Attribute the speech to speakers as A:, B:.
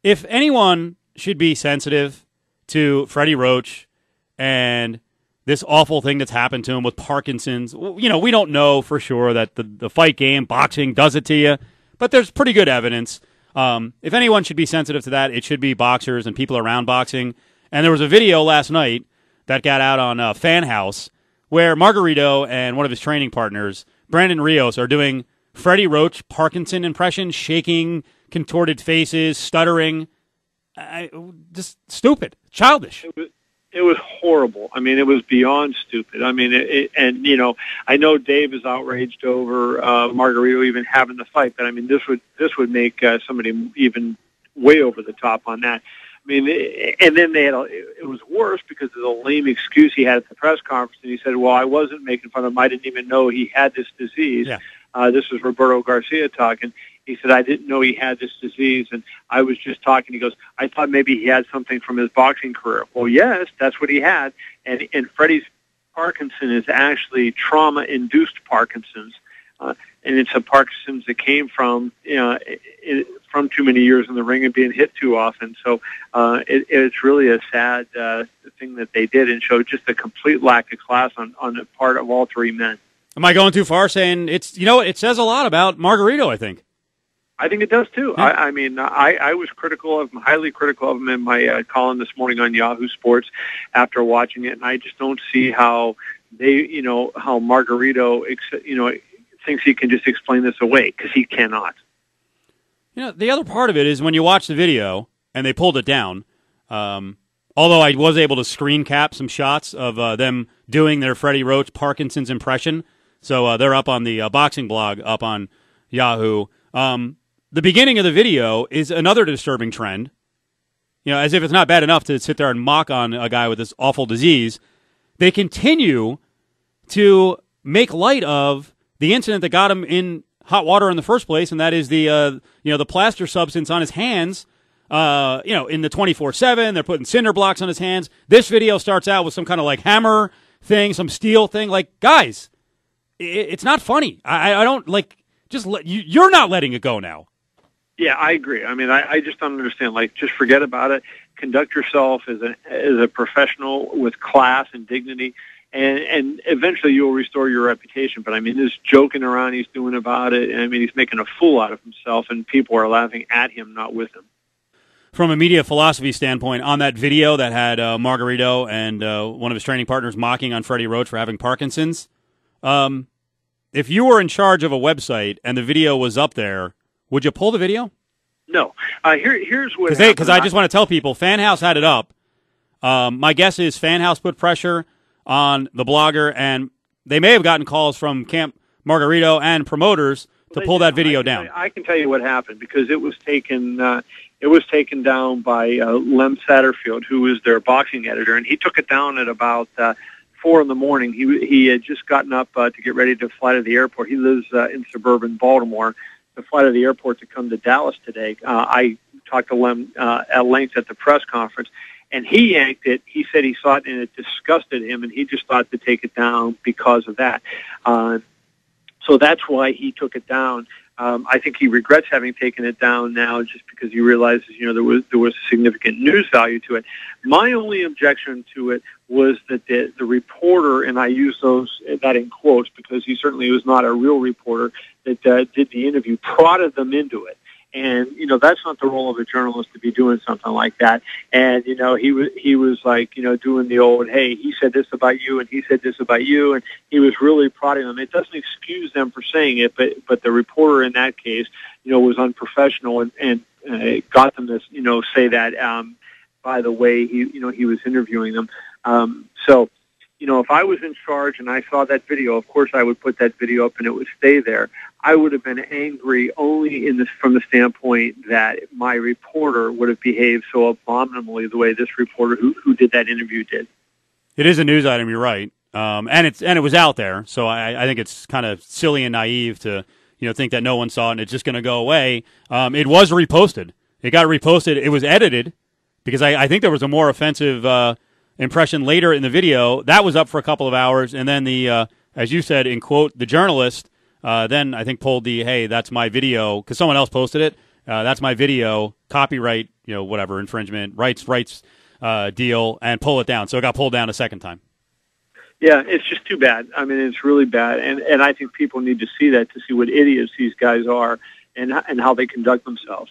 A: if anyone should be sensitive to Freddie Roach and this awful thing that's happened to him with Parkinson's, you know, we don't know for sure that the fight game, boxing, does it to you, but there's pretty good evidence. If anyone should be sensitive to that, it should be boxers and people around boxing. And there was a video last night that got out on Fan House where Margarito and one of his training partners, Brandon Rios, are doing Freddie Roach Parkinson impressions, shaking, contorted faces, stuttering. Just stupid, childish.
B: It was horrible. I mean, it was beyond stupid. I mean, and you know, I know Dave is outraged over Margarito even having the fight, but I mean, this would make somebody even way over the top on that. I mean, and then it was worse because of the lame excuse he had at the press conference, and he said, "Well, I wasn't making fun of him. I didn't even know he had this disease."
A: Yeah.
B: This is Roberto Garcia talking. He said, "I didn't know he had this disease, and I was just talking." He goes, "I thought maybe he had something from his boxing career." Well, yes, that's what he had. And Freddie's Parkinson is actually trauma-induced Parkinson's, and it's a Parkinson's that came from from too many years in the ring and being hit too often. So it's really a sad thing that they did, and showed just a complete lack of class on the part of all three men.
A: Am I going too far saying it's, you know, it says a lot about Margarito, I think.
B: I think it does too.
A: Yeah.
B: I mean, I was critical of him, highly critical of him in my column this morning on Yahoo Sports after watching it, and I just don't see how how Margarito, thinks he can just explain this away, because he cannot.
A: You know, the other part of it is when you watch the video and they pulled it down. Although I was able to screen cap some shots of them doing their Freddie Roach Parkinson's impression, so they're up on the boxing blog up on Yahoo. The beginning of the video is another disturbing trend. You know, as if it's not bad enough to sit there and mock on a guy with this awful disease, they continue to make light of the incident that got him in hot water in the first place, and that is the the plaster substance on his hands. In the 24/7, they're putting cinder blocks on his hands. This video starts out with some kind of like hammer thing, some steel thing. Like, guys, it's not funny. I don't like. You're not letting it go now.
B: Yeah, I agree. I mean, I just don't understand. Like, just forget about it. Conduct yourself as a professional with class and dignity, and eventually you'll restore your reputation. But I mean, this joking around he's doing about it, I mean, he's making a fool out of himself, and people are laughing at him, not with him.
A: From a media philosophy standpoint, on that video that had Margarito and one of his training partners mocking on Freddie Roach for having Parkinson's, if you were in charge of a website and the video was up there, would you pull the video?
B: No. Here's what happened.
A: Because I just want to tell people, Fan House had it up. My guess is Fan House put pressure on the blogger, and they may have gotten calls from Camp Margarito and promoters to pull that video down.
B: I can tell you what happened, because it was taken down by Lem Satterfield, who is their boxing editor, and he took it down at about 4 in the morning. He had just gotten up to get ready to fly to the airport. He lives in suburban Baltimore. To fly to the airport to come to Dallas today. I talked to Lem at length at the press conference, and he yanked it. He said he saw it and it disgusted him, and he just thought to take it down because of that. So that's why he took it down. I think he regrets having taken it down now, just because he realizes, there was significant news value to it. My only objection to it was that the reporter, and I use that in quotes because he certainly was not a real reporter, that did the interview, prodded them into it. And, that's not the role of a journalist to be doing something like that. And, he was like, doing the old, hey, he said this about you and he said this about you. And he was really prodding them. It doesn't excuse them for saying it, but the reporter in that case, was unprofessional and got them to, say that, by the way, he was interviewing them. So, if I was in charge and I saw that video, of course I would put that video up and it would stay there. I would have been angry only from the standpoint that my reporter would have behaved so abominably the way this reporter who did that interview did.
A: It is a news item, you're right, and it was out there. So I think it's kind of silly and naive to think that no one saw it and it's just going to go away. It was reposted. It got reposted. It was edited because I think there was a more offensive impression later in the video. That was up for a couple of hours, and then the as you said in quote, the journalist then I think pulled the, hey, that's my video, because someone else posted it. That's my video, copyright, whatever infringement rights deal and pull it down. So it got pulled down a second time.
B: Yeah, it's just too bad. I mean, it's really bad, and I think people need to see that to see what idiots these guys are and how they conduct themselves.